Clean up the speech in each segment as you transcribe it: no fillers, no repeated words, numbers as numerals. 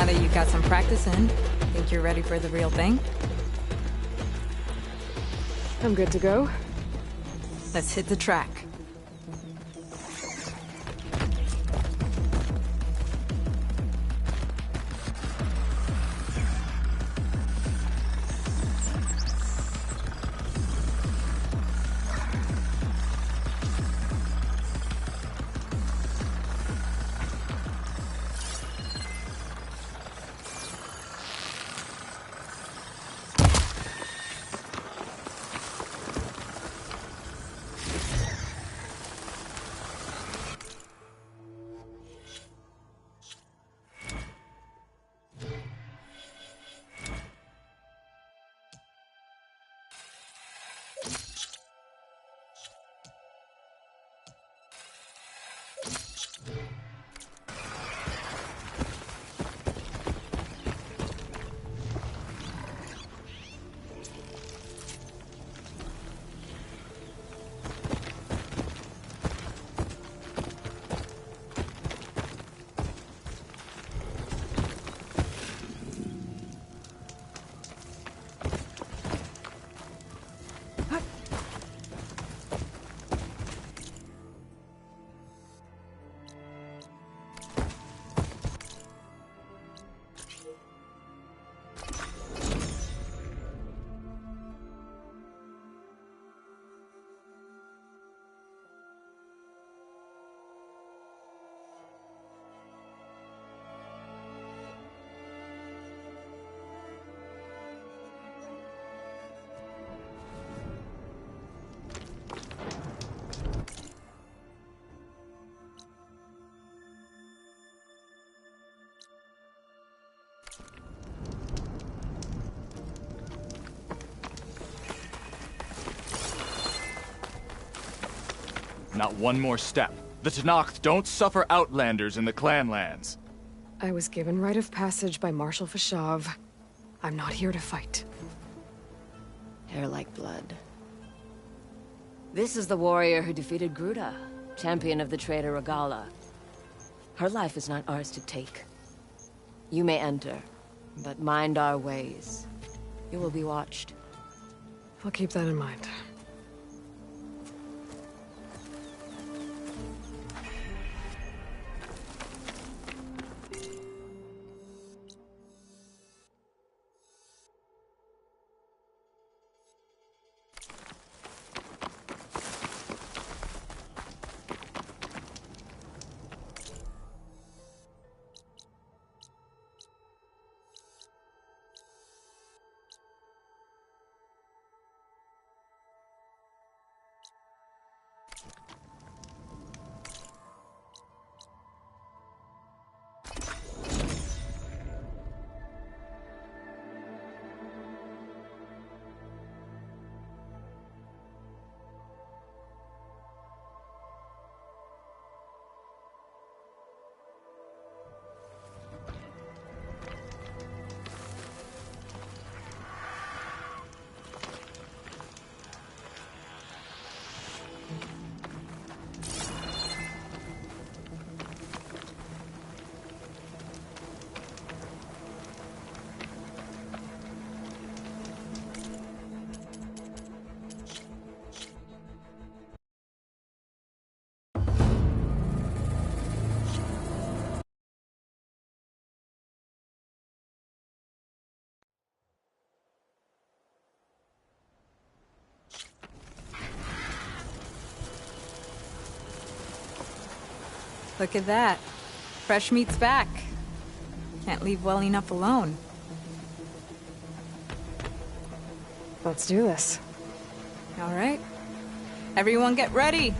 Now that you've got some practice in, think you're ready for the real thing? I'm good to go. Let's hit the track. Not one more step. The Tenakth don't suffer outlanders in the Clanlands. I was given rite of passage by Marshal Fashav. I'm not here to fight. Hair like blood. This is the warrior who defeated Gruda, champion of the traitor Regala. Her life is not ours to take. You may enter, but mind our ways. You will be watched. I'll keep that in mind. Look at that. Fresh meat's back. Can't leave well enough alone. Let's do this. All right. Everyone get ready.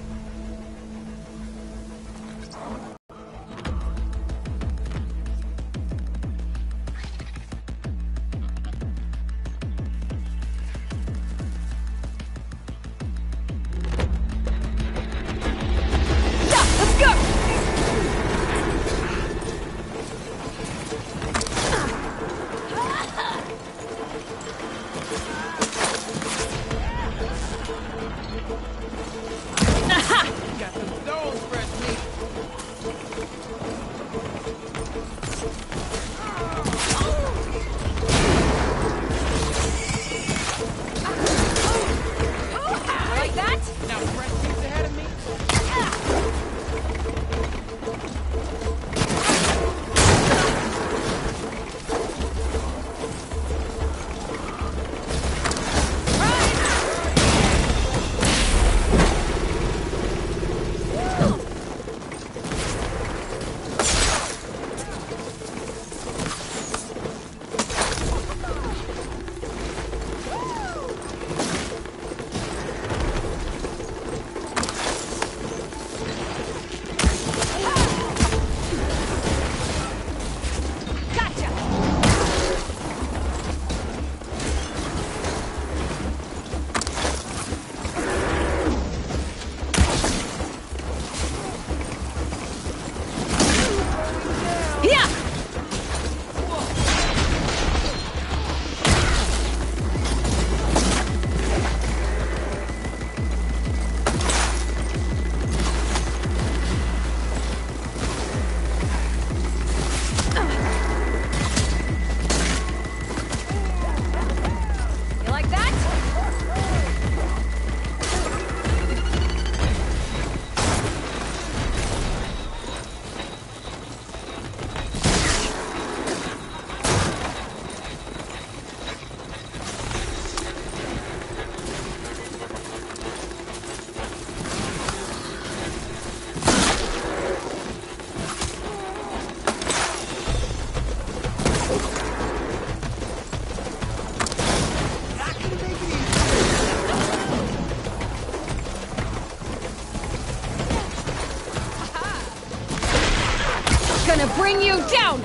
Mowing you down!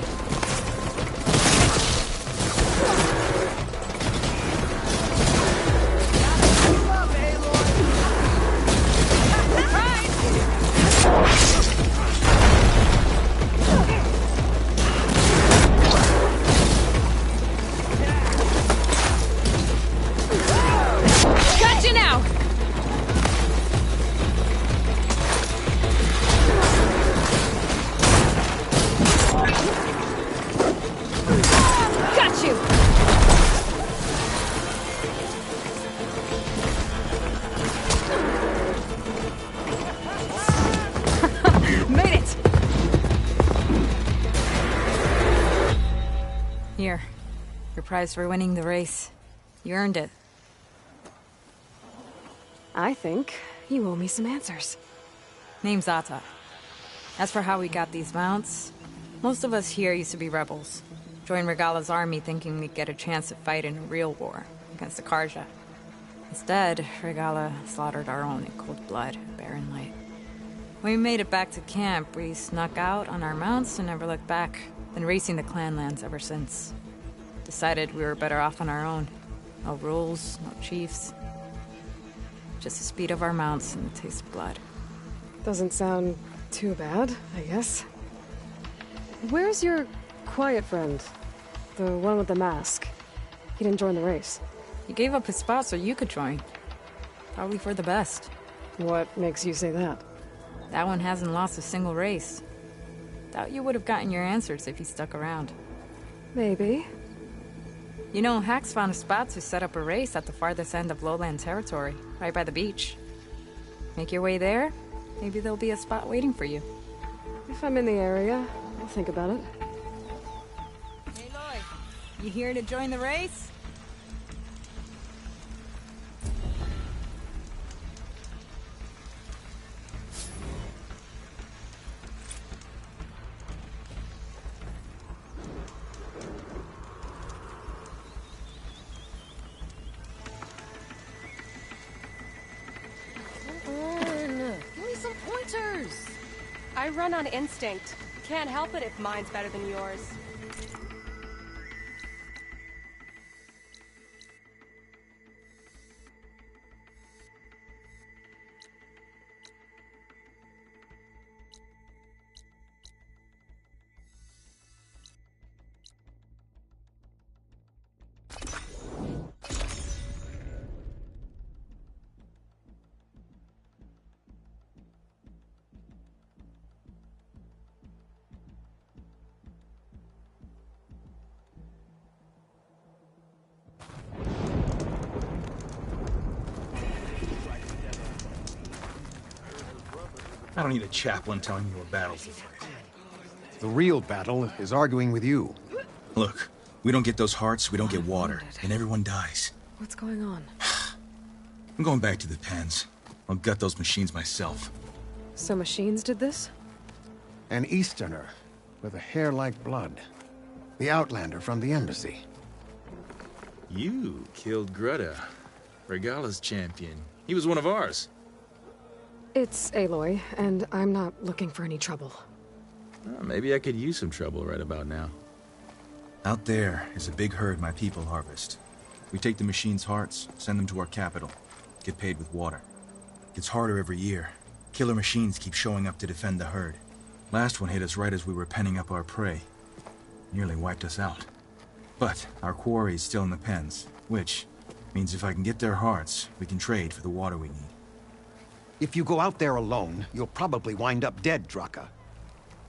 Gotcha now! Got you! Made it! Here. Your prize for winning the race. You earned it. I think you owe me some answers. Name's Ata. As for how we got these mounts, most of us here used to be rebels. Joined Regala's army thinking we'd get a chance to fight in a real war against the Karja. Instead, Regala slaughtered our own in cold blood, barren light. When we made it back to camp, we snuck out on our mounts and never looked back. Been racing the clan lands ever since. Decided we were better off on our own. No rules, no chiefs. Just the speed of our mounts and the taste of blood. Doesn't sound too bad, I guess. Where's your quiet friend? The one with the mask. He didn't join the race. He gave up his spot so you could join. Probably for the best. What makes you say that? That one hasn't lost a single race. Doubt you would have gotten your answers if he stuck around. Maybe. You know, Hax found a spot to set up a race at the farthest end of lowland territory, right by the beach. Make your way there, maybe there'll be a spot waiting for you. If I'm in the area, I'll think about it. Hey, Loy, you here to join the race? Give me some pointers! I run on instinct. Can't help it if mine's better than yours. I don't need a chaplain telling me what battles to fight. The real battle is arguing with you. Look, we don't get those hearts, we don't get water, and everyone dies. What's going on? I'm going back to the pens. I'll gut those machines myself. So machines did this? An Easterner with a hair like blood. The Outlander from the embassy. You killed Greta, Regala's champion. He was one of ours. It's Aloy, and I'm not looking for any trouble. Well, maybe I could use some trouble right about now. Out there is a big herd my people harvest. We take the machines' hearts, send them to our capital, get paid with water. Gets harder every year. Killer machines keep showing up to defend the herd. Last one hit us right as we were penning up our prey. Nearly wiped us out. But our quarry is still in the pens, which means if I can get their hearts, we can trade for the water we need. If you go out there alone, you'll probably wind up dead, Draka.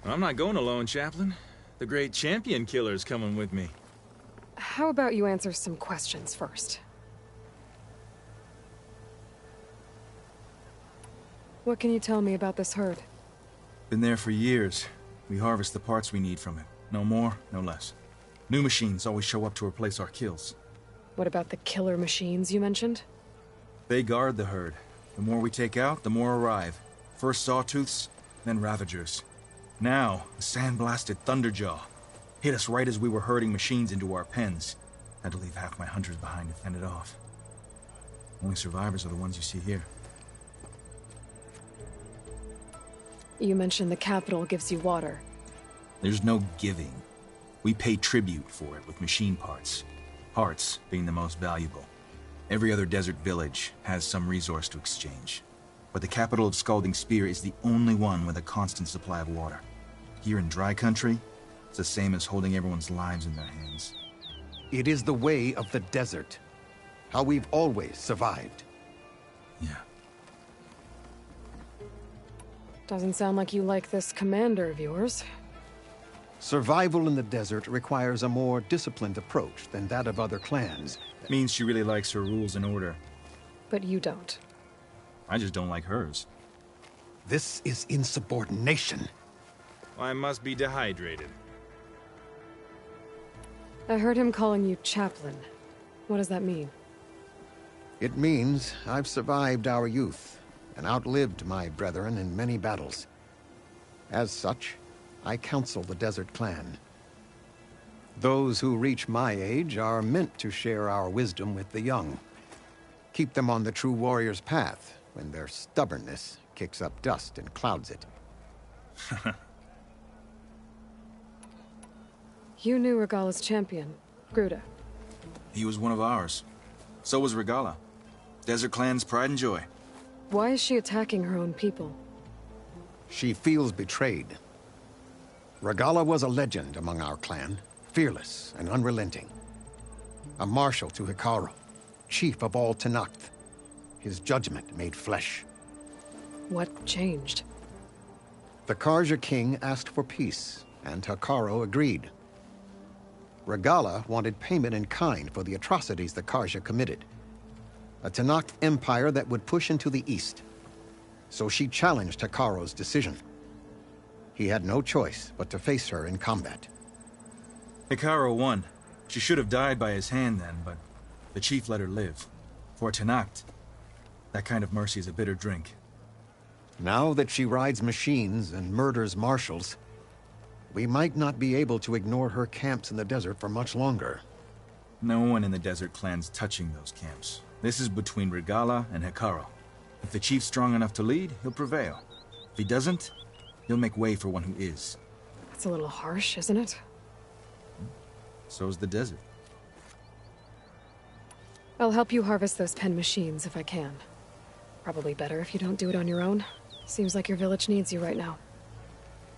I'm not going alone, Chaplain. The great champion killer's coming with me. How about you answer some questions first? What can you tell me about this herd? Been there for years. We harvest the parts we need from it. No more, no less. New machines always show up to replace our kills. What about the killer machines you mentioned? They guard the herd. The more we take out, the more arrive. First Sawtooths, then Ravagers. Now, a sandblasted Thunderjaw. Hit us right as we were herding machines into our pens. Had to leave half my hunters behind to fend it off. Only survivors are the ones you see here. You mentioned the capital gives you water. There's no giving. We pay tribute for it with machine parts. Hearts being the most valuable. Every other desert village has some resource to exchange. But the capital of Scalding Spear is the only one with a constant supply of water. Here in dry country, it's the same as holding everyone's lives in their hands. It is the way of the desert. How we've always survived. Yeah. Doesn't sound like you like this commander of yours. Survival in the desert requires a more disciplined approach than that of other clans. Means she really likes her rules and order. But you don't. I just don't like hers. This is insubordination. I must be dehydrated. I heard him calling you chaplain. What does that mean? It means I've survived our youth and outlived my brethren in many battles. As such, I counsel the Desert Clan. Those who reach my age are meant to share our wisdom with the young. Keep them on the true warrior's path when their stubbornness kicks up dust and clouds it. You knew Regala's champion, Gruda. He was one of ours. So was Regala. Desert Clan's pride and joy. Why is she attacking her own people? She feels betrayed. Regala was a legend among our clan, fearless and unrelenting. A marshal to Hikaru, chief of all Tenakth. His judgment made flesh. What changed? The Karja king asked for peace, and Hikaru agreed. Regala wanted payment in kind for the atrocities the Karja committed. A Tenakth empire that would push into the east. So she challenged Hikaru's decision. He had no choice but to face her in combat. Hikaru won. She should have died by his hand then, but the chief let her live. For Tenakth, that kind of mercy is a bitter drink. Now that she rides machines and murders marshals, we might not be able to ignore her camps in the desert for much longer. No one in the Desert Clan's touching those camps. This is between Regala and Hikaru. If the chief's strong enough to lead, he'll prevail. If he doesn't, he'll make way for one who is. That's a little harsh, isn't it? So's the desert. I'll help you harvest those pen machines if I can. Probably better if you don't do it on your own. Seems like your village needs you right now.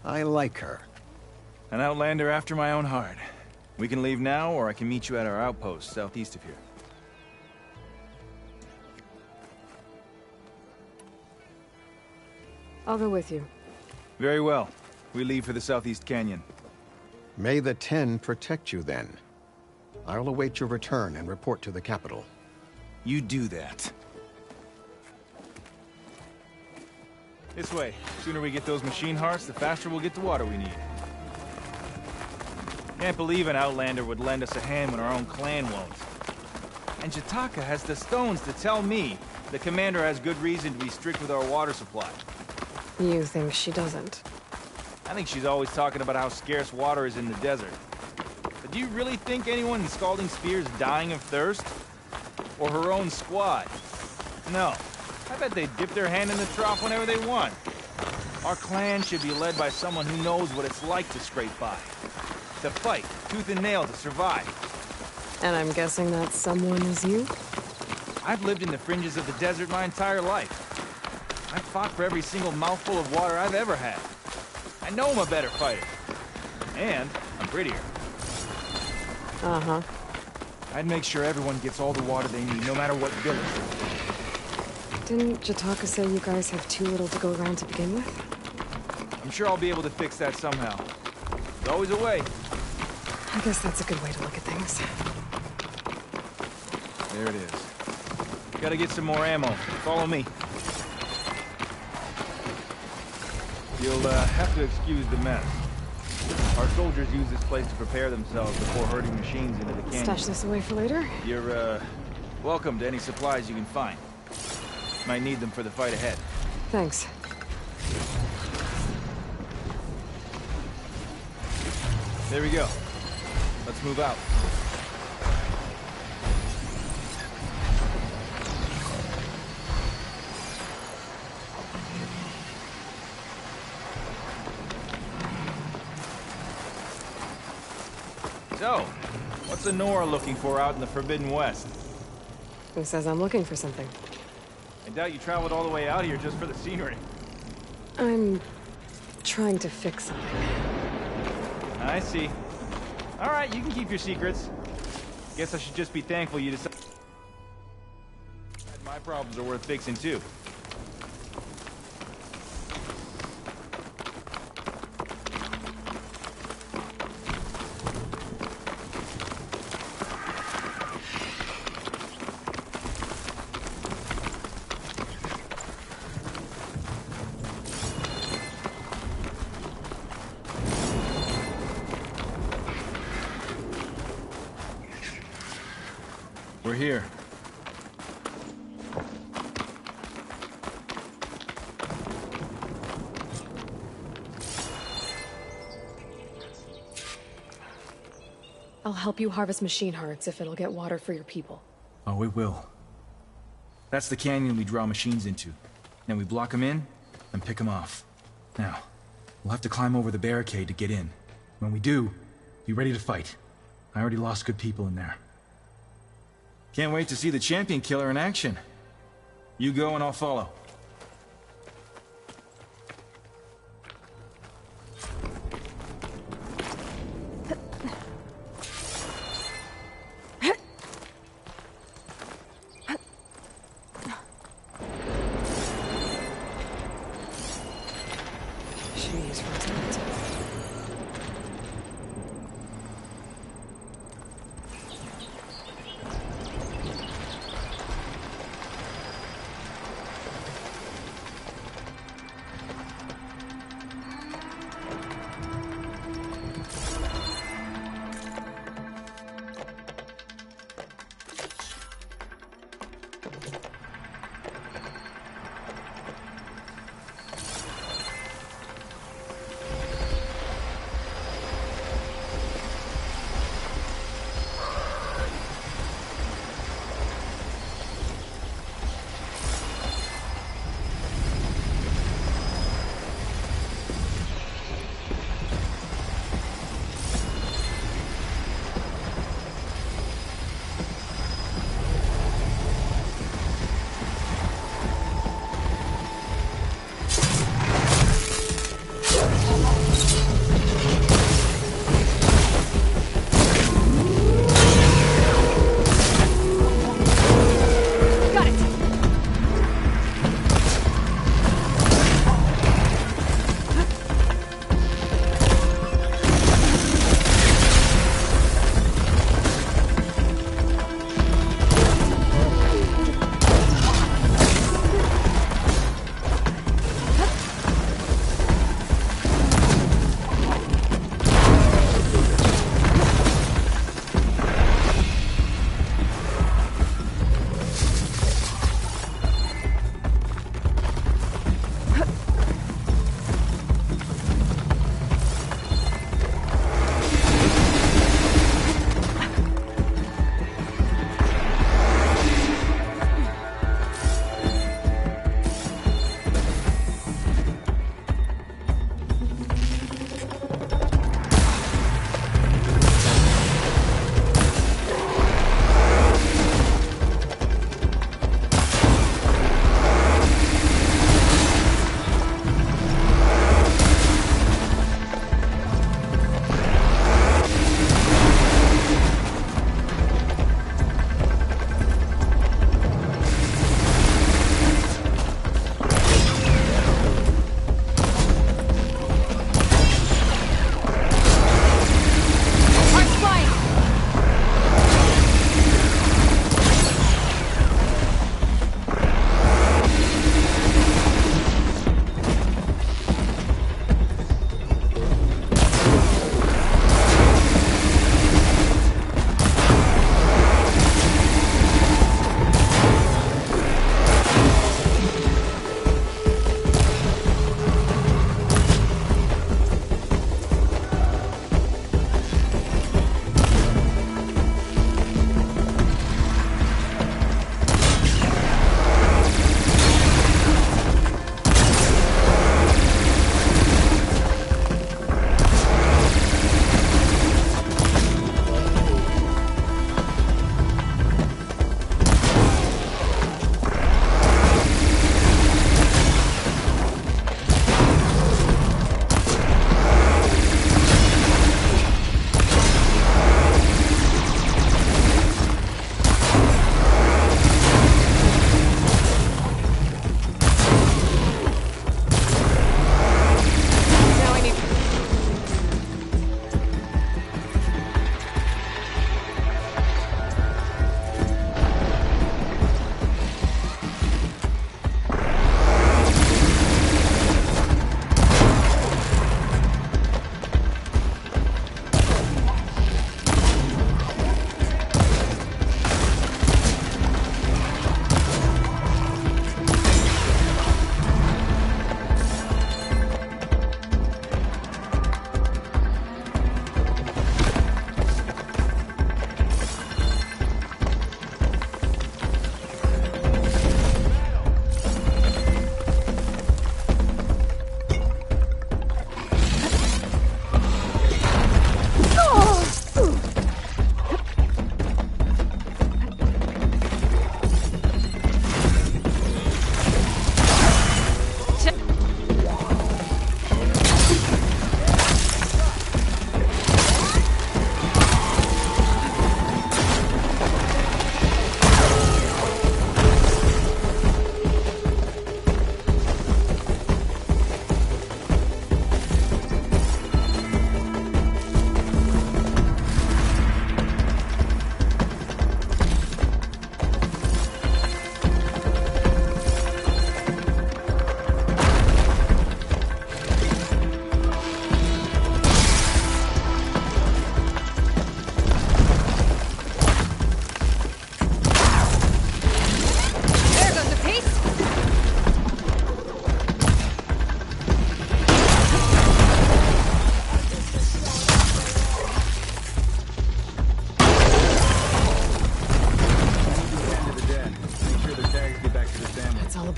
I like her. An outlander after my own heart. We can leave now, or I can meet you at our outpost southeast of here. I'll go with you. Very well. We leave for the Southeast Canyon. May the Ten protect you then. I'll await your return and report to the capital. You do that. This way. The sooner we get those machine hearts, the faster we'll get the water we need. Can't believe an outlander would lend us a hand when our own clan won't. And Jataka has the stones to tell me the commander has good reason to be strict with our water supply. You think she doesn't? I think she's always talking about how scarce water is in the desert. But do you really think anyone in Scalding Spear is dying of thirst? Or her own squad? No. I bet they dip their hand in the trough whenever they want. Our clan should be led by someone who knows what it's like to scrape by. To fight, tooth and nail to survive. And I'm guessing that someone is you? I've lived in the fringes of the desert my entire life. I've fought for every single mouthful of water I've ever had. I know I'm a better fighter. And I'm prettier. Uh-huh. I'd make sure everyone gets all the water they need, no matter what village. Didn't Jataka say you guys have too little to go around to begin with? I'm sure I'll be able to fix that somehow. There's always a way. I guess that's a good way to look at things. There it is. Gotta get some more ammo. Follow me. You'll have to excuse the mess. Our soldiers use this place to prepare themselves before herding machines into the canyon. Stash this away for later? You're, welcome to any supplies you can find. Might need them for the fight ahead. Thanks. There we go. Let's move out. So, what's Honora looking for out in the Forbidden West? Who says I'm looking for something? I doubt you traveled all the way out here just for the scenery. I'm trying to fix something. I see. All right, you can keep your secrets. Guess I should just be thankful you decided my problems are worth fixing too. We're here. I'll help you harvest machine hearts if it'll get water for your people. Oh, it will. That's the canyon we draw machines into. Then we block them in and pick them off. Now, we'll have to climb over the barricade to get in. When we do, be ready to fight. I already lost good people in there. Can't wait to see the champion killer in action. You go and I'll follow. Jeez, Rosalind.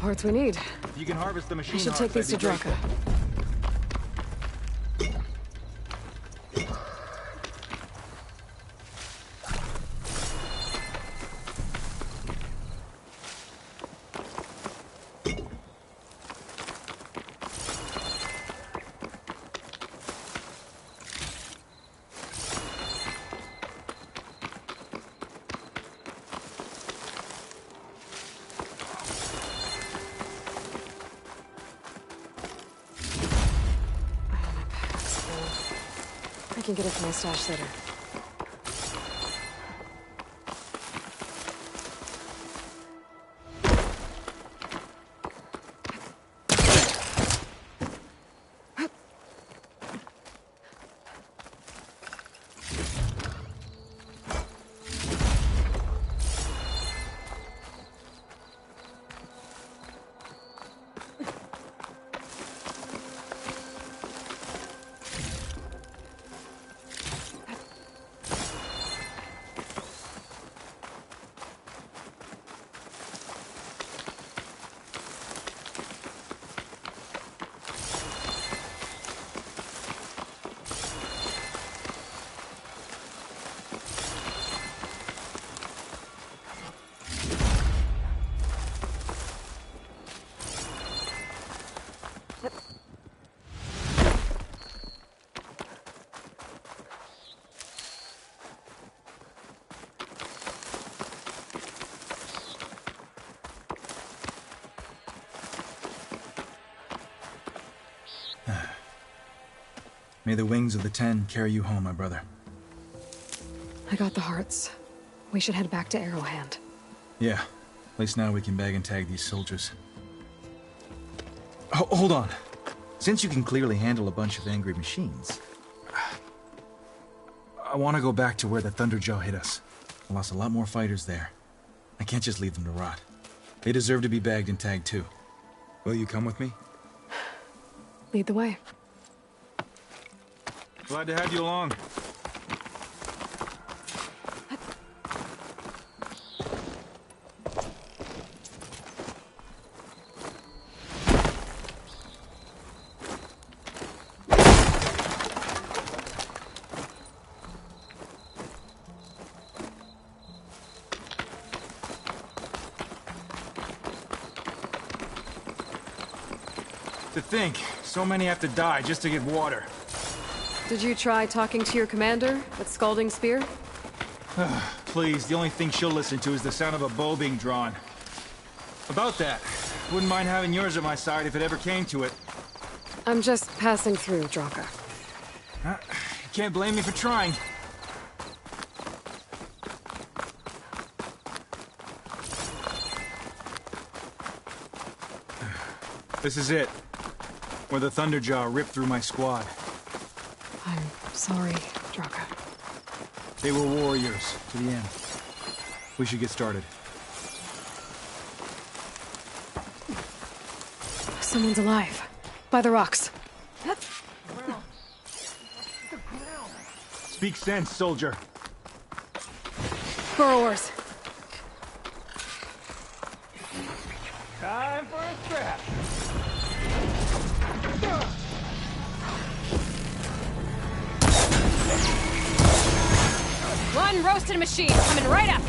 parts we need. If you can harvest the machine I should take hearts, these to I'd be Draka. grateful. I can get it from my stash later. May the wings of the 10 carry you home, my brother. I got the hearts. We should head back to Arrowhand. Yeah. At least now we can bag and tag these soldiers. Hold on. Since you can clearly handle a bunch of angry machines, I want to go back to where the Thunderjaw hit us. I lost a lot more fighters there. I can't just leave them to rot. They deserve to be bagged and tagged too. Will you come with me? Lead the way. Glad to have you along. To think, so many have to die just to get water. Did you try talking to your commander, that scalding spear? Please, the only thing she'll listen to is the sound of a bow being drawn. About that, wouldn't mind having yours at my side if it ever came to it. I'm just passing through, Draka. You can't blame me for trying. This is it. Where the Thunderjaw ripped through my squad. I'm sorry, Draka. They were warriors to the end. We should get started. Someone's alive. By the rocks. Speak sense, soldier. Burrowers. Time for a scrap. One roasted machine coming right up.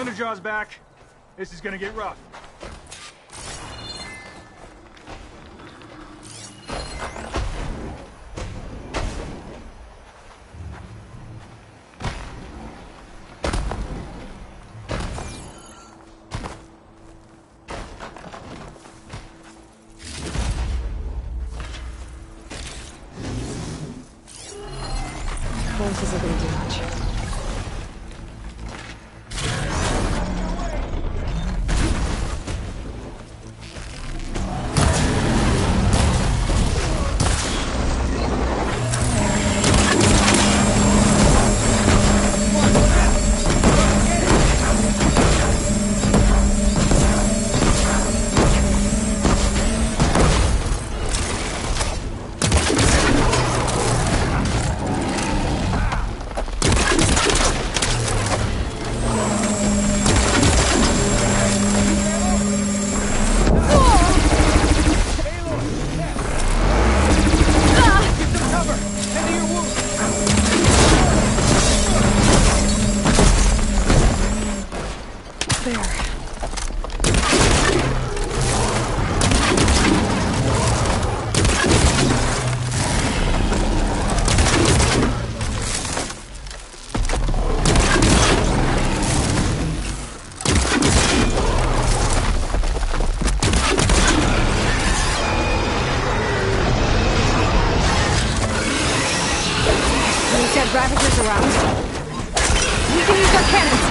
Thunderjaw's back. This is gonna get rough. Force isn't gonna do much. Ravagers around. We can use our cannons.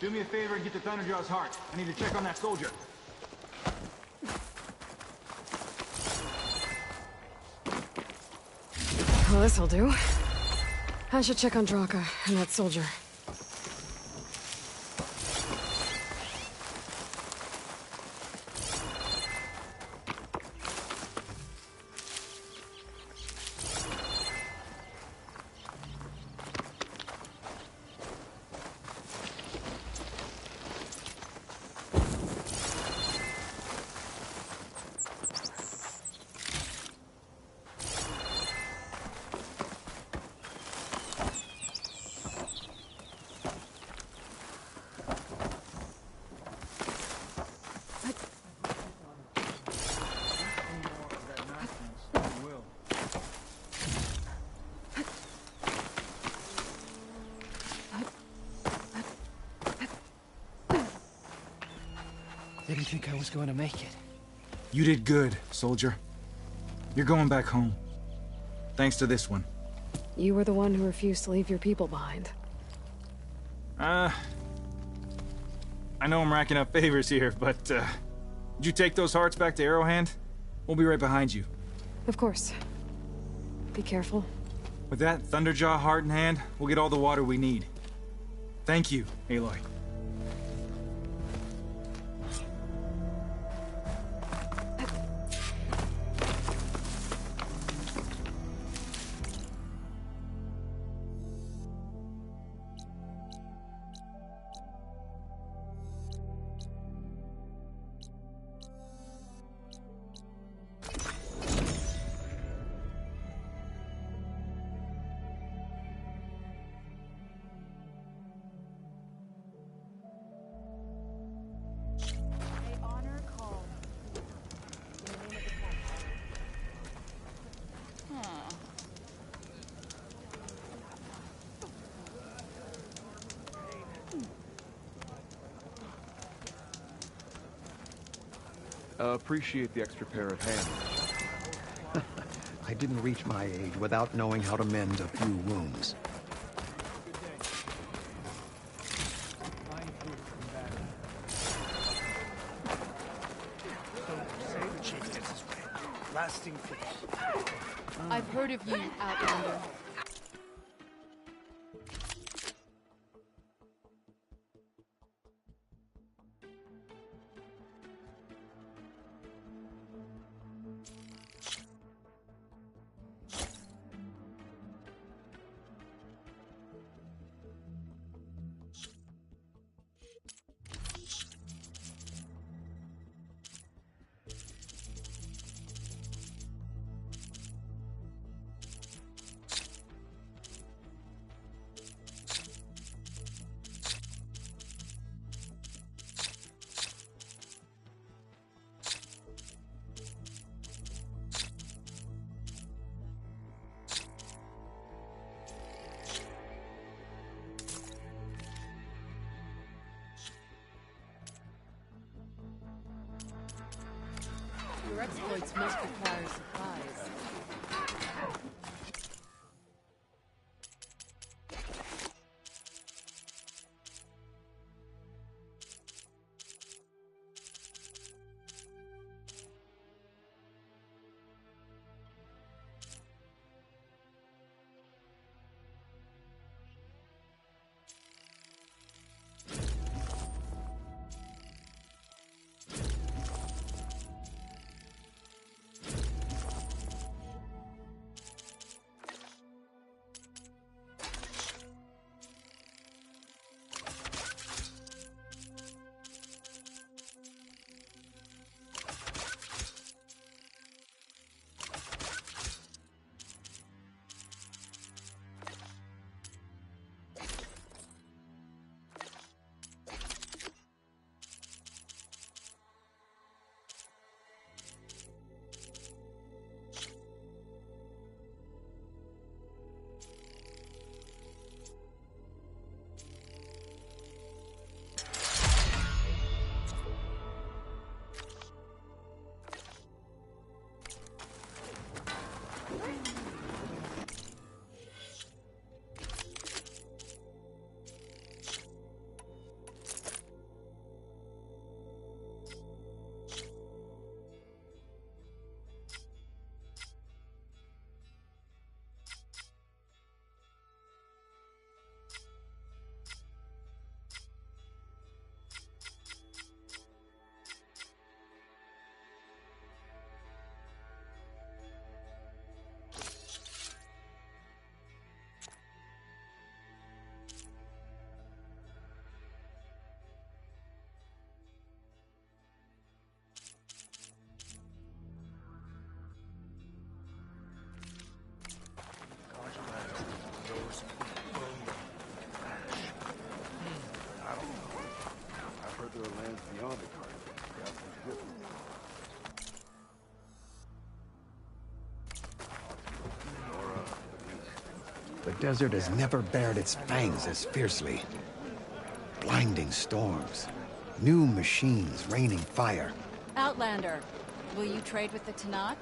Do me a favor and get to Thunderjaw's heart. I need to check on that soldier. Well, this'll do. I should check on Draka and that soldier. Didn't think I was going to make it. You did good, soldier. You're going back home. Thanks to this one. You were the one who refused to leave your people behind. I know I'm racking up favors here, but, did you take those hearts back to Arrowhand? We'll be right behind you. Of course. Be careful. With that Thunderjaw heart in hand, we'll get all the water we need. Thank you, Aloy. Appreciate the extra pair of hands. I didn't reach my age without knowing how to mend a few wounds. Lasting fish. I've heard of you, Outlander. Your exploits must require supplies. The desert has never bared its fangs as fiercely. Blinding storms, new machines raining fire. Outlander, will you trade with the Tanakh?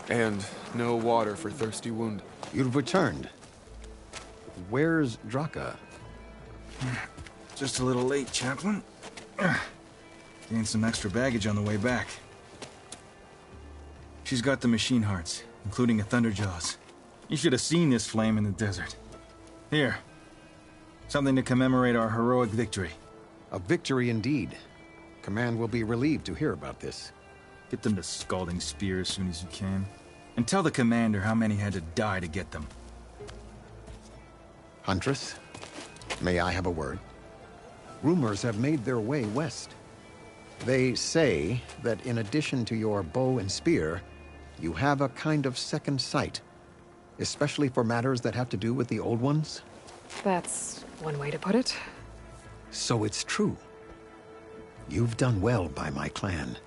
And no water for thirsty wound. You've returned. Where's Draka? Just a little late, Chaplain. Gained some extra baggage on the way back. She's got the machine hearts, including a Thunderjaws. You should have seen this flame in the desert. Here. Something to commemorate our heroic victory. A victory indeed. Command will be relieved to hear about this. Get them to Scalding Spear as soon as you can. And tell the commander how many had to die to get them. Huntress, may I have a word? Rumors have made their way west. They say that in addition to your bow and spear, you have a kind of second sight, especially for matters that have to do with the old ones. That's one way to put it. So it's true. You've done well by my clan,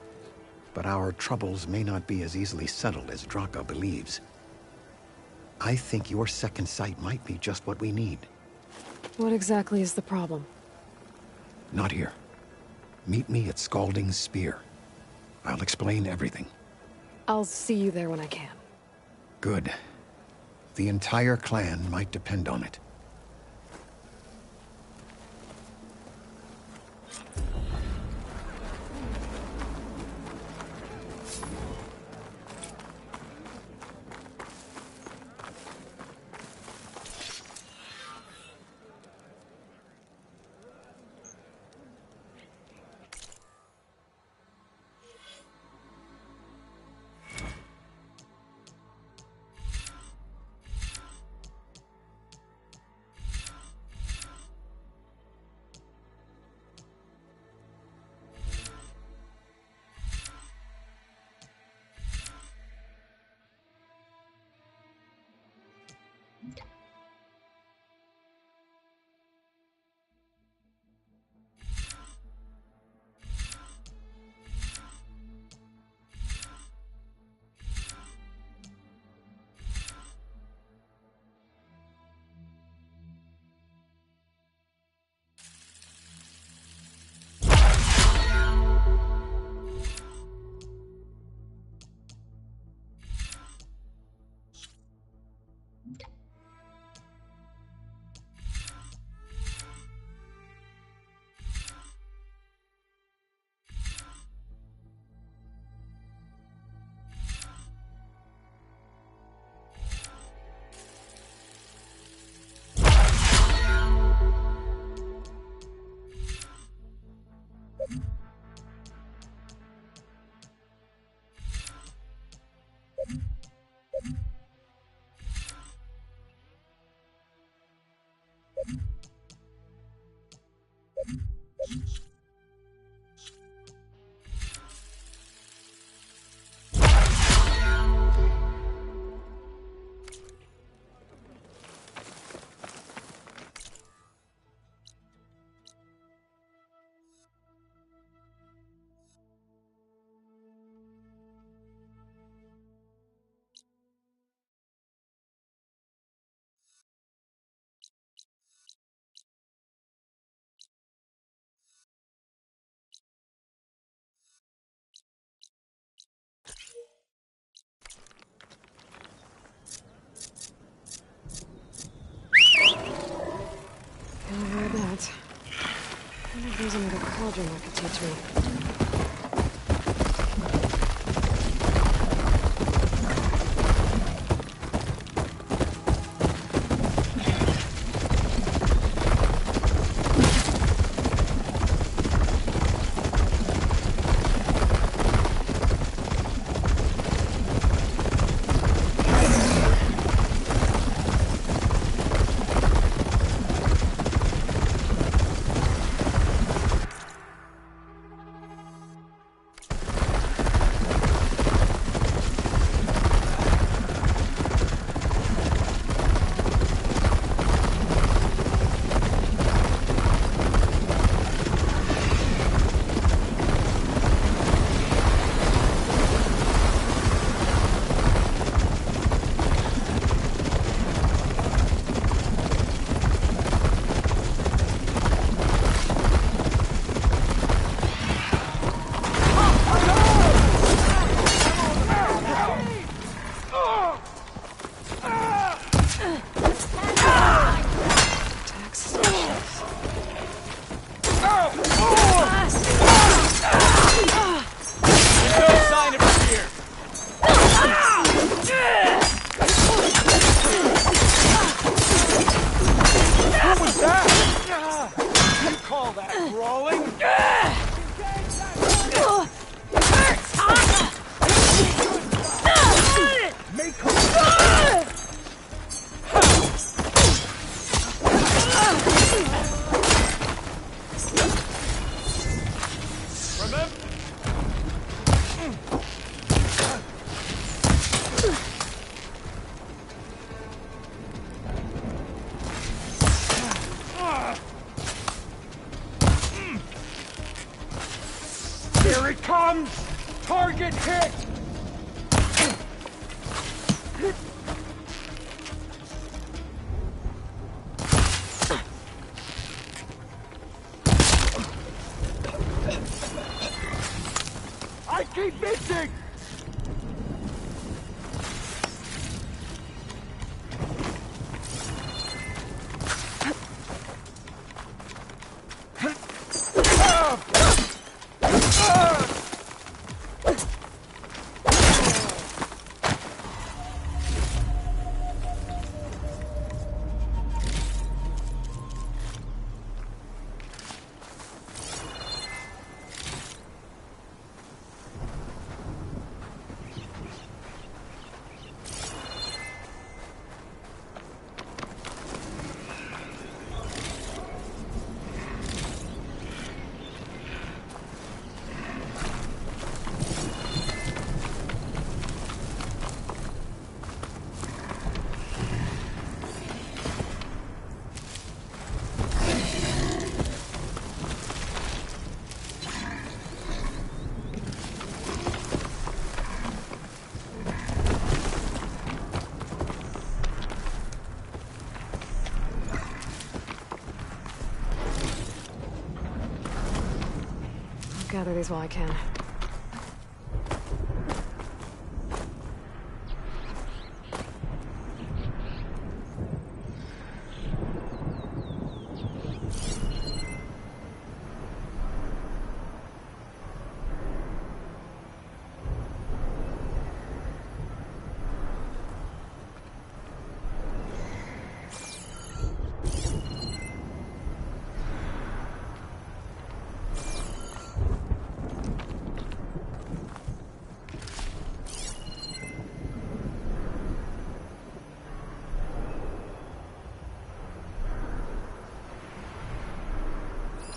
but our troubles may not be as easily settled as Draka believes. I think your second sight might be just what we need. What exactly is the problem? Not here. Meet me at Scalding Spear. I'll explain everything. I'll see you there when I can. Good. The entire clan might depend on it. That. I wonder if there's another cauldron that could teach me. No sign of fear. What was that? You call that brawling? Make her. Remember? Here it comes! Target hit! I keep missing! Gather these while I can.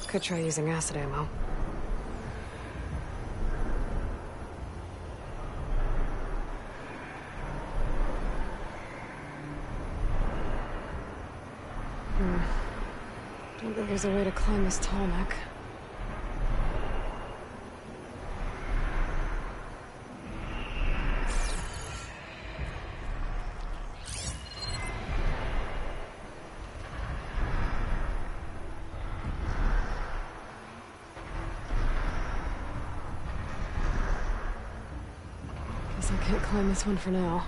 Could try using acid ammo. Don't think there's a way to climb this tall neck. Guess I can't climb this one for now.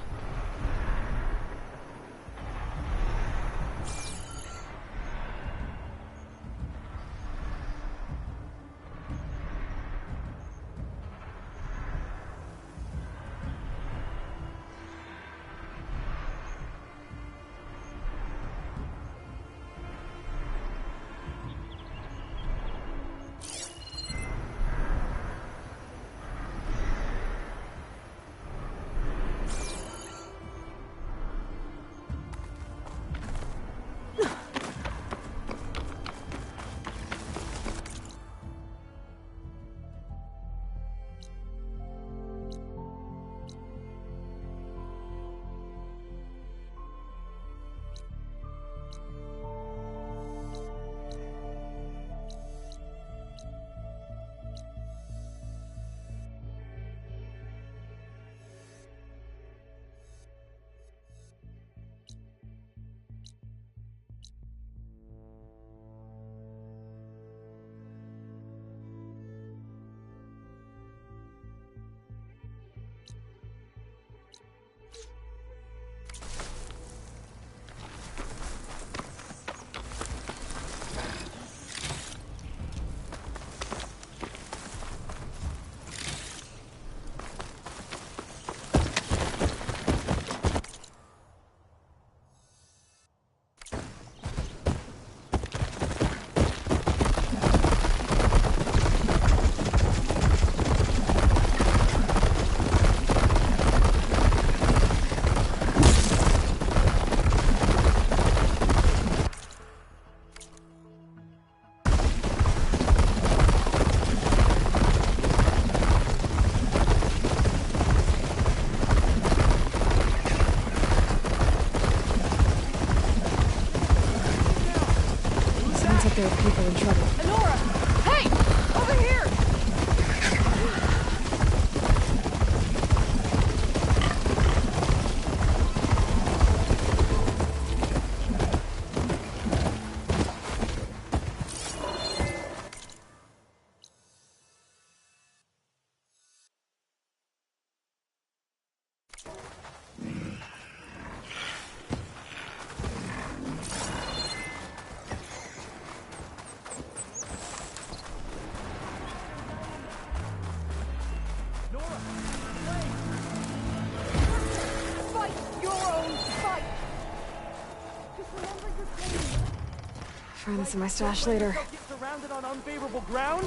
find this in my stash later. Get surrounded on unfavorable ground?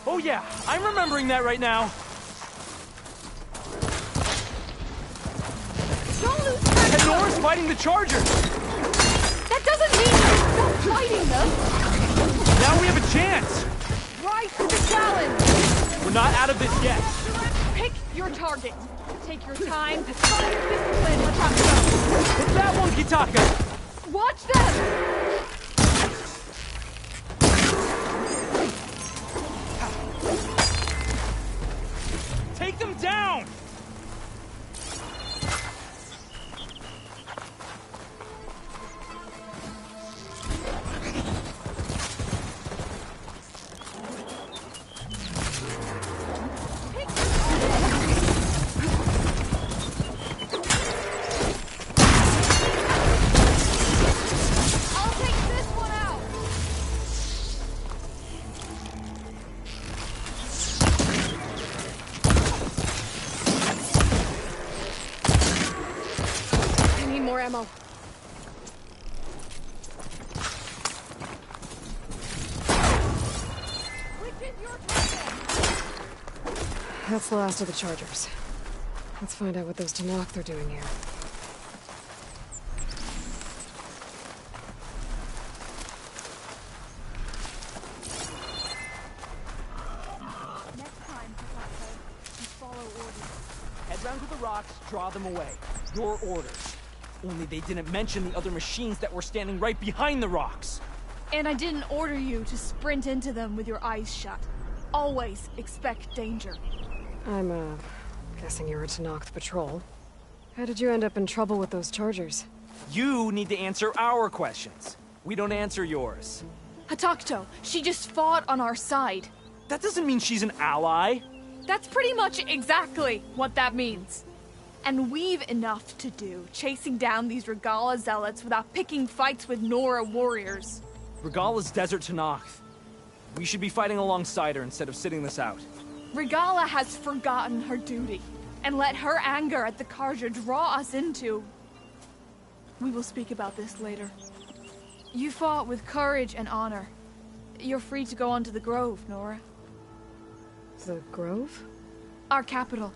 Oh yeah, I'm remembering that right now. Don't lose track And of Nora's fighting the Charger. That doesn't mean you stop fighting them. Now we have a chance. Rise to the challenge. We're not out of this yet. Pick your target. Take your time. Find discipline, Hataka. Hit that one, Kitaka. Watch them. Take them down. Ammo. That's the last of the Chargers. Let's find out what those Tenakth are doing here. Next time, Hataka, you follow orders. Head round to the rocks, draw them away. Your orders. Only they didn't mention the other machines that were standing right behind the rocks. And I didn't order you to sprint into them with your eyes shut. Always expect danger. I'm, guessing you're a Tenakth patrol. How did you end up in trouble with those Chargers? You need to answer our questions. We don't answer yours. Hatakto, she just fought on our side. That doesn't mean she's an ally. That's pretty much exactly what that means. And we've enough to do, chasing down these Regala zealots without picking fights with Nora warriors. Regala's desert Tenakth. We should be fighting alongside her instead of sitting this out. Regala has forgotten her duty, and let her anger at the Karja draw us into... We will speak about this later. You fought with courage and honor. You're free to go on to the Grove, Nora. The Grove? Our capital.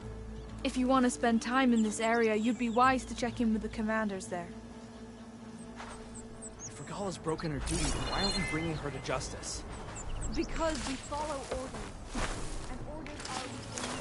If you want to spend time in this area, you'd be wise to check in with the commanders there. If Regala's broken her duty, then why aren't we bringing her to justice? Because we follow orders. And orders are within...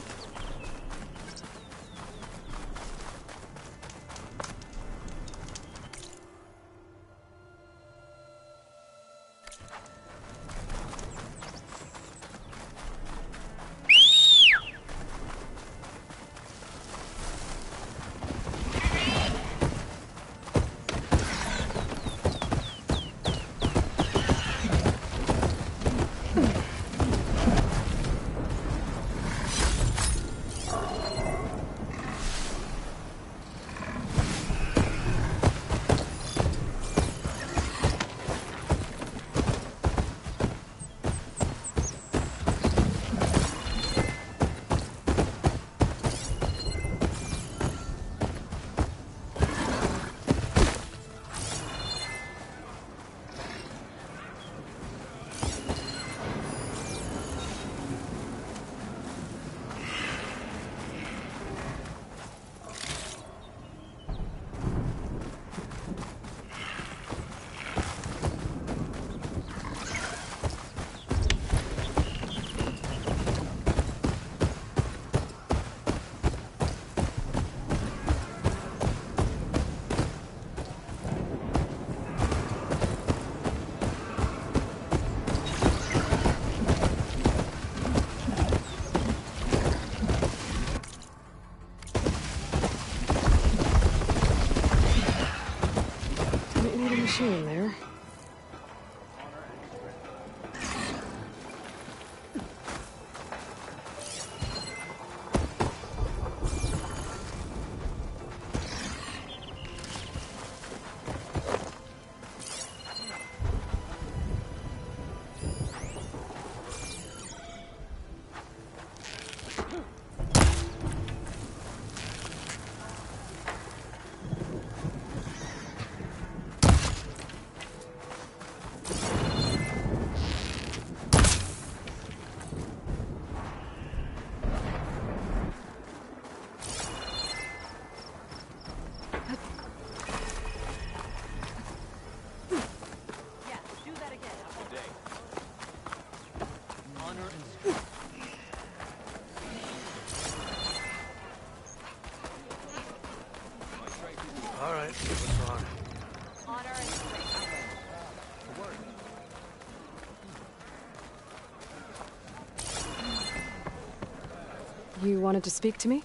You wanted to speak to me?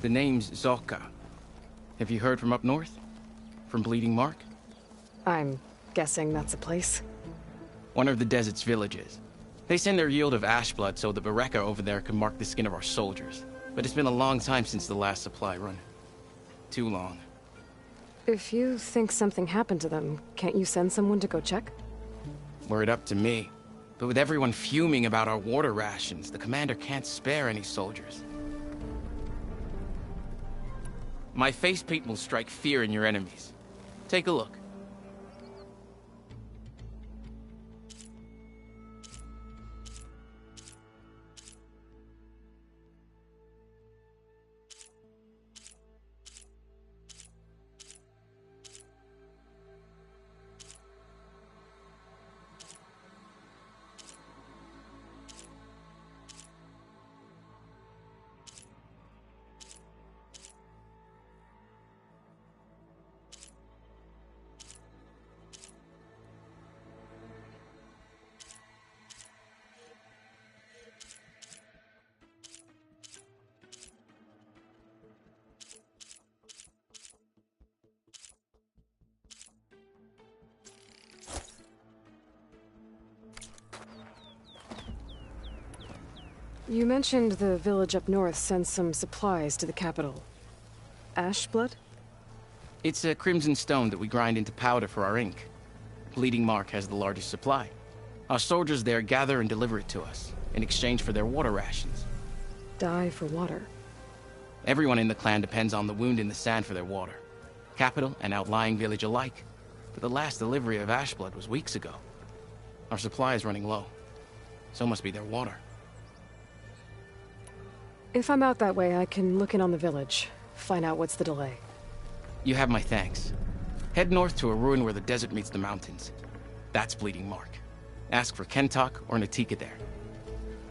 The name's Zolka. Have you heard from up north? From Bleeding Mark? I'm guessing that's a place. One of the desert's villages. They send their yield of ash blood so the Bereka over there can mark the skin of our soldiers. But it's been a long time since the last supply run. Too long. If you think something happened to them, can't you send someone to go check? Were it up to me. But with everyone fuming about our water rations, the commander can't spare any soldiers. My face paint will strike fear in your enemies. Take a look. You mentioned the village up north sends some supplies to the capital. Ash blood? It's a crimson stone that we grind into powder for our ink. Bleeding Mark has the largest supply. Our soldiers there gather and deliver it to us, in exchange for their water rations. Die for water. Everyone in the clan depends on the wound in the sand for their water. Capital and outlying village alike. But the last delivery of ash blood was weeks ago. Our supply is running low. So must be their water. If I'm out that way, I can look in on the village. Find out what's the delay. You have my thanks. Head north to a ruin where the desert meets the mountains. That's Bleeding Mark. Ask for Kentok or Natika there.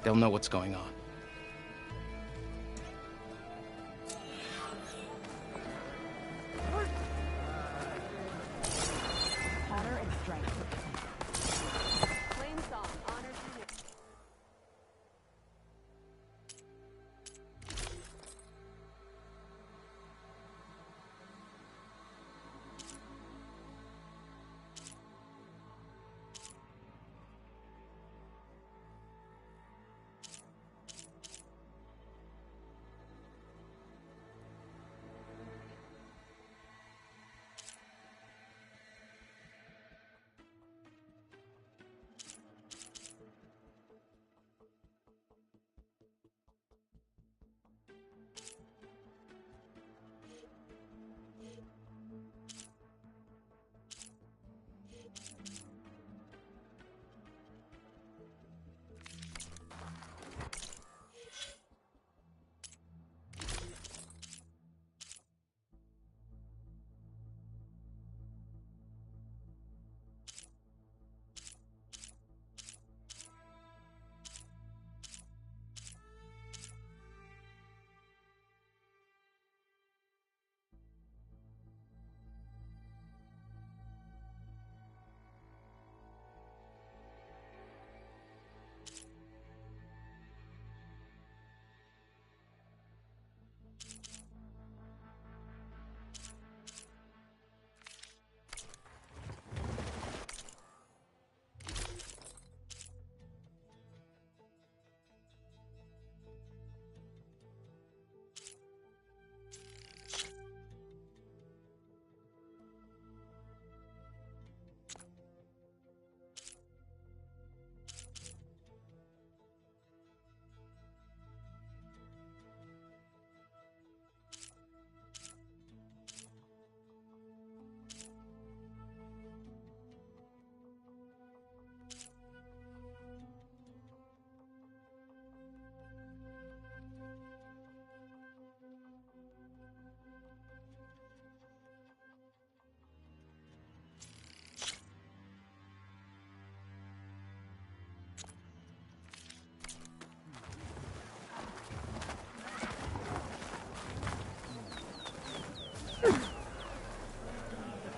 They'll know what's going on. Honor and strength. Flame song, honor unit.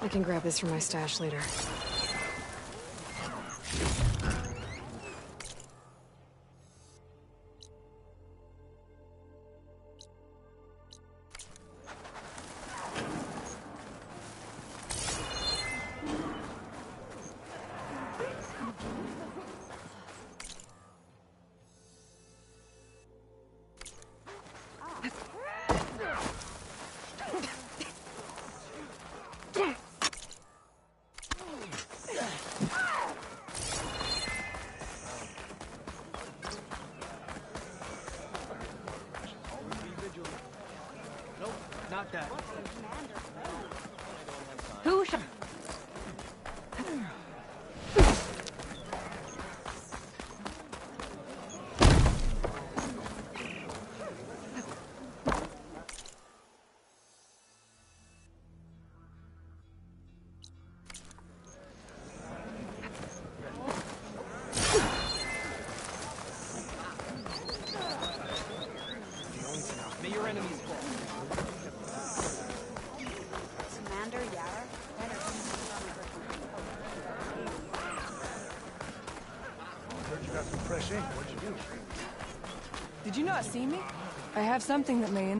I can grab this from my stash later. got that. Who should... May your enemies fall. Commander Yara? Heard you got some fresh ink. What'd you do? Did you not see me? I have something that may...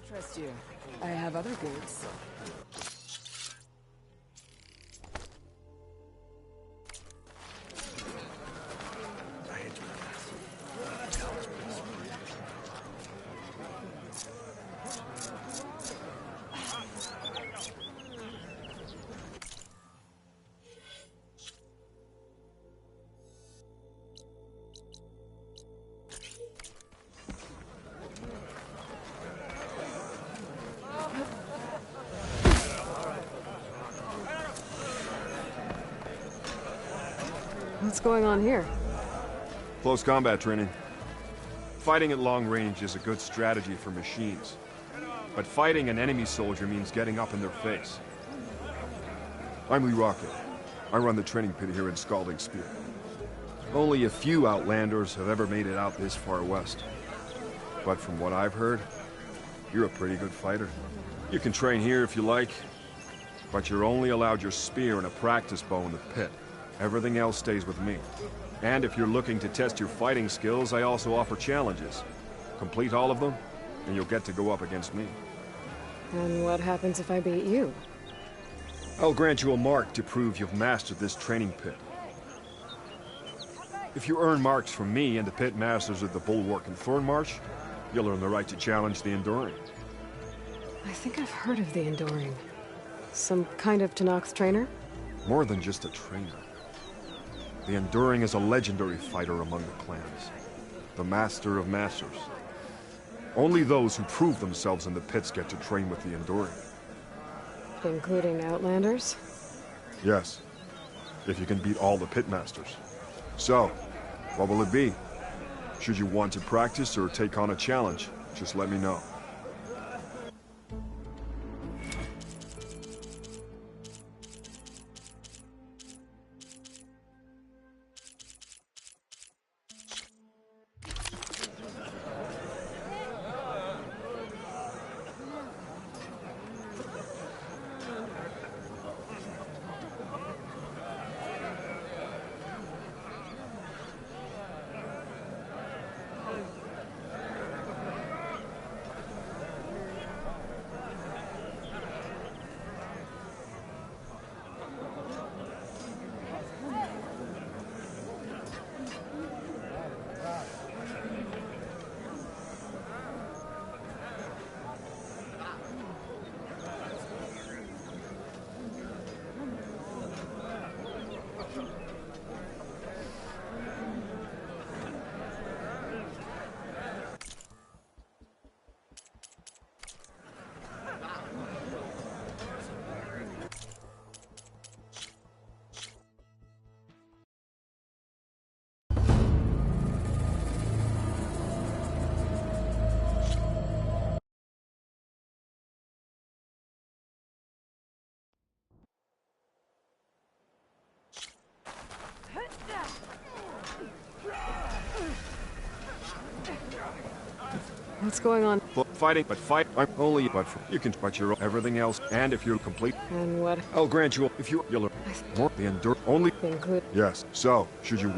Trust you. I have other goods. What's going on here? Close combat training. Fighting at long range is a good strategy for machines. But fighting an enemy soldier means getting up in their face. I'm Lee Rocket. I run the training pit here in Scalding Spear. Only a few Outlanders have ever made it out this far west. But from what I've heard, you're a pretty good fighter. You can train here if you like, but you're only allowed your spear and a practice bow in the pit. Everything else stays with me. And if you're looking to test your fighting skills, I also offer challenges. Complete all of them, and you'll get to go up against me. And what happens if I beat you? I'll grant you a mark to prove you've mastered this training pit. If you earn marks from me and the pit masters of the Bulwark and Thornmarsh, you'll earn the right to challenge the Enduring. I think I've heard of the Enduring. Some kind of Tenakth trainer? More than just a trainer. The Enduring is a legendary fighter among the clans. the master of masters. Only those who prove themselves in the pits get to train with the Enduring. Including Outlanders? Yes, if you can beat all the pit masters. So, what will it be? Should you want to practice or take on a challenge, just let me know. What's going on? Fighting, but fight. I'm only, but you can, but you're everything else. And if you're complete, And what? I'll grant you. If you'll more the endure only. Include. Yes. So, should you?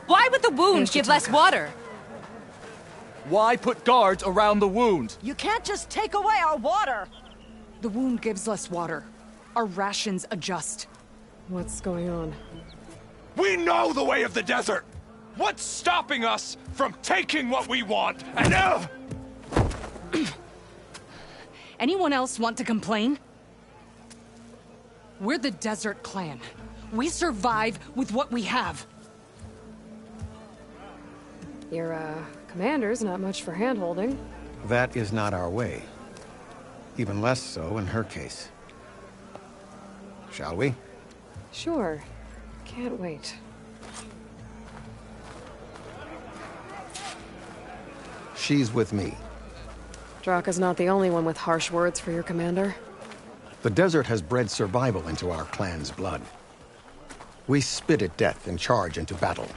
Why would the wound give less water? Why put guards around the wound? You can't just take away our water! The wound gives less water. Our rations adjust. What's going on? We know the way of the desert! What's stopping us from taking what we want? And Anyone else want to complain? We're the Desert Clan. We survive with what we have. Your, commander's not much for hand-holding. That is not our way. Even less so in her case. Shall we? Sure. Can't wait. She's with me. Draka's not the only one with harsh words for your commander. The desert has bred survival into our clan's blood. We spit at death and charge into battle.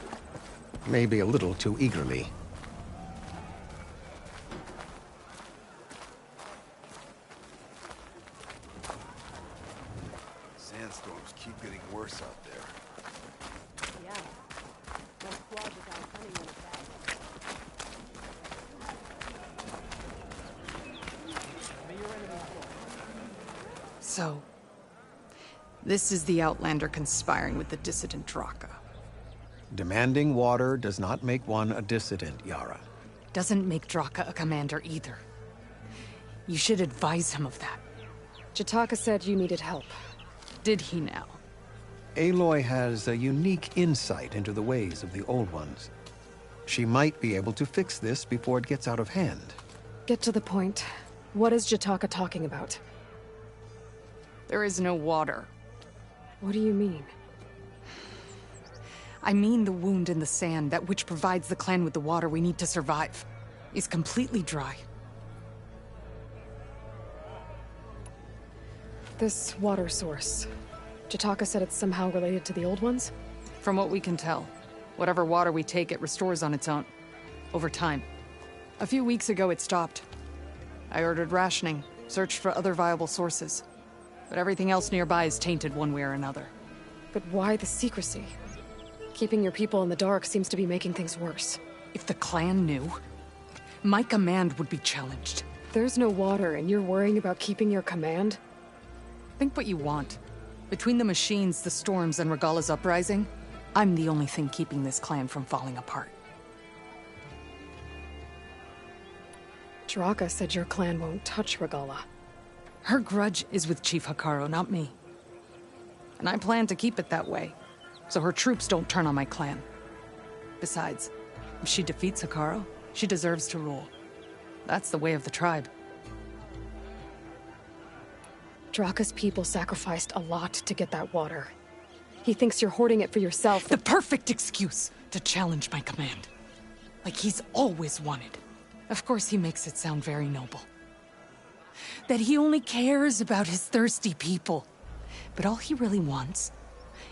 Maybe a little too eagerly. Sandstorms keep getting worse out there. Yeah. That squad was out hunting in a bag. So, this is the Outlander conspiring with the dissident Draka. Demanding water does not make one a dissident, Yara. Doesn't make Draka a commander either. You should advise him of that. Jataka said you needed help. Did he now? Aloy has a unique insight into the ways of the Old Ones. She might be able to fix this before it gets out of hand. Get to the point. What is Jataka talking about? There is no water. What do you mean? I mean the wound in the sand, that which provides the clan with the water we need to survive, is completely dry. This water source. Jataka said it's somehow related to the Old Ones? From what we can tell. Whatever water we take, it restores on its own. Over time. A few weeks ago, it stopped. I ordered rationing, searched for other viable sources. But everything else nearby is tainted one way or another. But why the secrecy? Keeping your people in the dark seems to be making things worse. If the clan knew, my command would be challenged. There's no water, and you're worrying about keeping your command? Think what you want. Between the machines, the storms, and Regala's uprising, I'm the only thing keeping this clan from falling apart. Draka said your clan won't touch Regala. Her grudge is with Chief Hikaru, not me. And I plan to keep it that way, so her troops don't turn on my clan. Besides, if she defeats Hikaru, she deserves to rule. That's the way of the tribe. Draka's people sacrificed a lot to get that water. He thinks you're hoarding it for yourself. The perfect excuse to challenge my command. Like he's always wanted. Of course he makes it sound very noble. That he only cares about his thirsty people. But all he really wants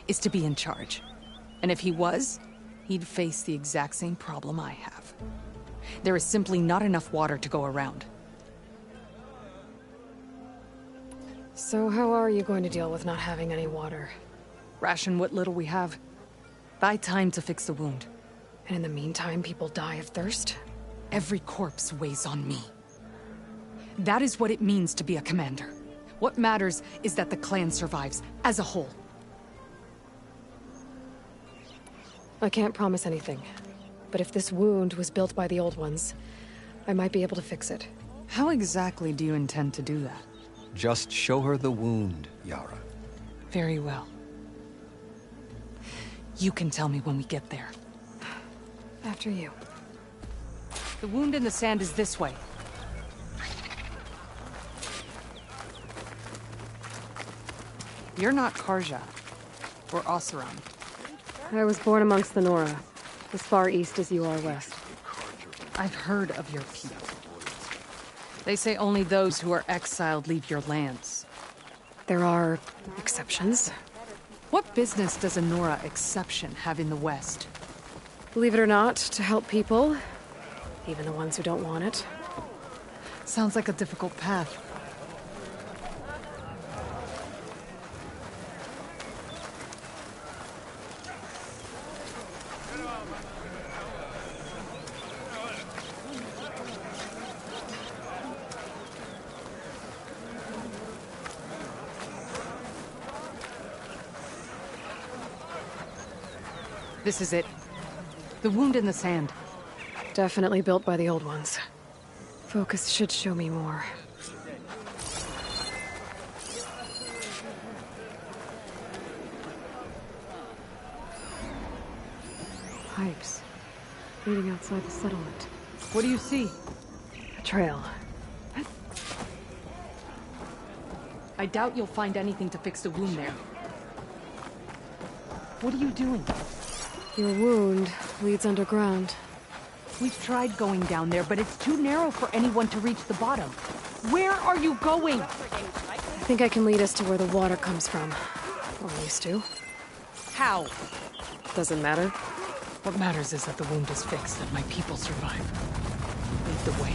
is to be in charge. And if he was, he'd face the exact same problem I have. There is simply not enough water to go around. So how are you going to deal with not having any water? Ration what little we have. Buy time to fix the wound. And in the meantime, people die of thirst? Every corpse weighs on me. That is what it means to be a commander. What matters is that the clan survives, as a whole. I can't promise anything. But if this wound was built by the old ones, I might be able to fix it. How exactly do you intend to do that? Just show her the wound, Yara. Very well. You can tell me when we get there. After you. The wound in the sand is this way. You're not Karja, or Oseram. I was born amongst the Nora, as far east as you are west. I've heard of your people. They say only those who are exiled leave your lands. There are exceptions. What business does a Nora exception have in the West? Believe it or not, to help people, even the ones who don't want it. Sounds like a difficult path. This is it. The wound in the sand. Definitely built by the old ones. Focus should show me more. Pipes. Leading outside the settlement. What do you see? A trail. I doubt you'll find anything to fix the wound there. What are you doing? Your wound leads underground. We've tried going down there, but it's too narrow for anyone to reach the bottom. Where are you going? I think I can lead us to where the water comes from. Or used to. How? Doesn't matter. What matters is that the wound is fixed and my people survive. Lead the way.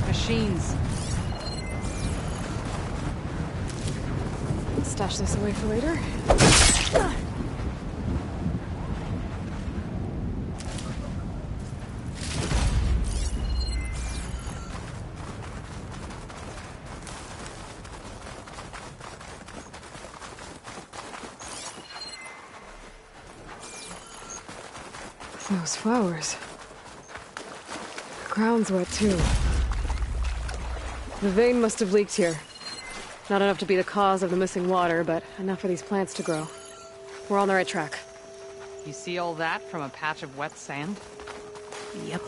Machines. Stash this away for later. Those flowers. The ground's wet too. The vein must have leaked here. Not enough to be the cause of the missing water, but enough for these plants to grow. We're on the right track. You see all that from a patch of wet sand? Yep.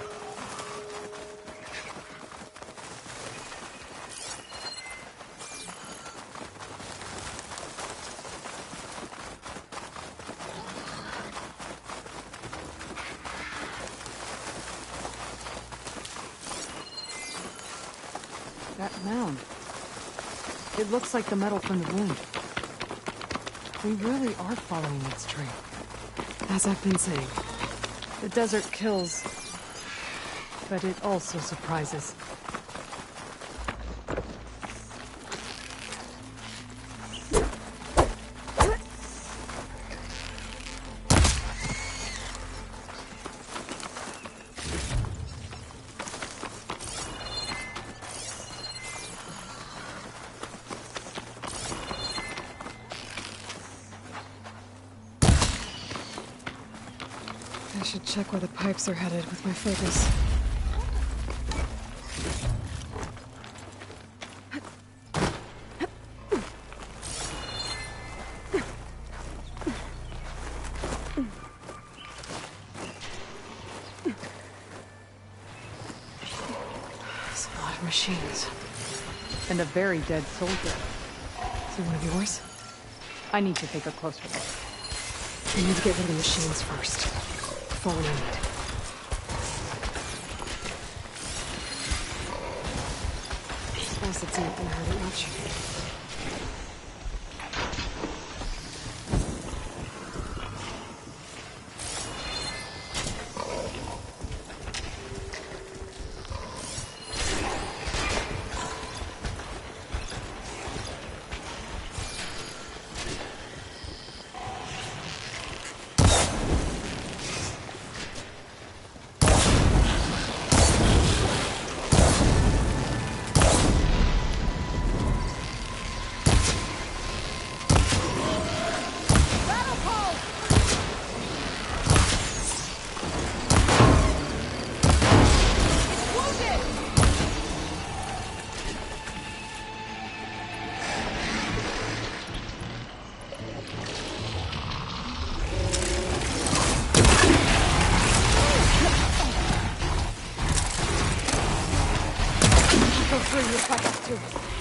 That mound. It looks like the metal from the wound. We really are following its trail. As I've been saying. The desert kills, but it also surprises. I should check where the pipes are headed with my focus. There's a lot of machines. And a very dead soldier. Is it one of yours? I need to take a closer look. I need to get rid of the machines first. Before we need it. Acid's not gonna hurt it much. Go through your back up too.